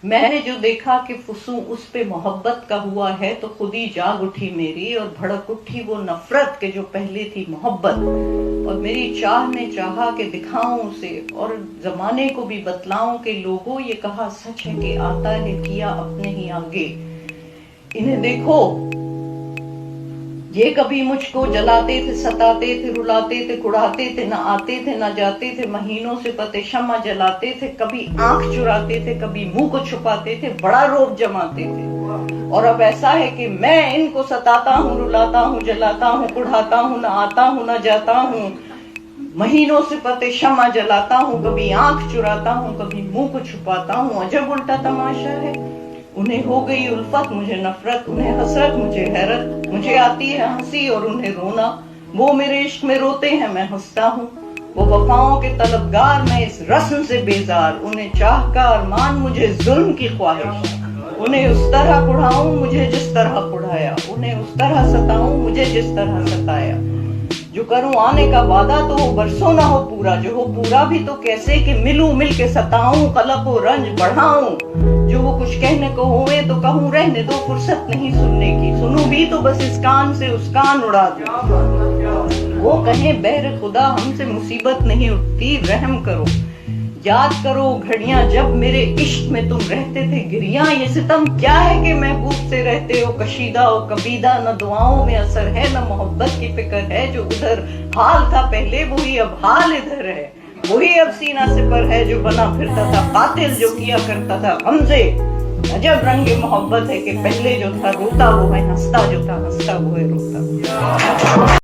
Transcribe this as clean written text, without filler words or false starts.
میں نے جو دیکھا کہ فسوں اس پہ محبت کا ہوا ہے تو خود ہی جاگ اٹھی میری اور بھڑک اٹھی وہ نفرت کے جو پہلے تھی محبت، اور میری چاہ نے چاہا کہ دکھاؤں اسے اور زمانے کو بھی بتلاؤں کہ لوگوں یہ کہا سچ ہے کہ آتا ہے کیا اپنے ہی آگے۔ انہیں دیکھو یہ کبھی مجھ کو جلاتے تھے، ستاتے تھے، رلاتے تھے، کڑاتے تھے، نہ آتے تھے نہ جاتے تھے، مہینوں سے پتے شمع جلاتے تھے، کبھی آنکھ چراتے تھے، کبھی منہ کو چھپاتے تھے، بڑا روب جماتے تھے۔ اور اب ایسا ہے کہ میں ان کو ستاتا ہوں، رلاتا ہوں، جلاتا ہوں، کڑھاتا ہوں، نہ آتا ہوں نہ جاتا ہوں، مہینوں سے پتے شمع جلاتا ہوں، کبھی آنکھ چراتا ہوں، کبھی منہ کو چھپاتا ہوں۔ عجب الٹا تماشا ہے، انہیں ہو گئی الفت مجھے نفرت، انہیں حسرت مجھے حیرت، مجھے آتی ہے ہنسی اور انہیں رونا، وہ میرے عشق میں روتے ہیں میں ہنستا ہوں، وہ وفاؤں کے طلبگار میں اس رسم سے بیزار، انہیں چاہ کا ارمان مجھے ظلم کی خواہش، انہیں اس طرح پڑھاؤں مجھے جس طرح پڑھایا، انہیں اس طرح ستاؤں مجھے جس طرح ستایا، جو کروں آنے کا وعدہ تو وہ برسوں نہ ہو پورا، جو ہو پورا بھی تو کیسے کہ ملوں مل کے ستاؤں، قلق و رنج بڑھاؤں، جو وہ کچھ کہنے کو ہوئے تو کہوں رہنے دو فرصت نہیں سننے کی، سنوں بھی تو بس اس کان سے اس کان اڑا دوں، وہ کہیں بہر خدا ہم سے مصیبت نہیں اٹھتی رحم کرو، یاد کرو گھڑیاں جب میرے عشق میں تم رہتے تھے گریاں، یہ ستم کیا ہے کہ محبوب سے رہتے ہو کشیدہ و کبیدہ، نہ دعاؤں میں اثر ہے نہ محبت کی فکر ہے، جو ادھر حال تھا پہلے وہی اب حال ادھر ہے، وہی اب سینہ سپر ہے جو بنا پھرتا تھا قاتل جو کیا کرتا تھا غمزے، عجب رنگ محبت ہے کہ پہلے جو تھا روتا وہ ہے، ہنستا جو تھا ہنستا وہ ہے روتا۔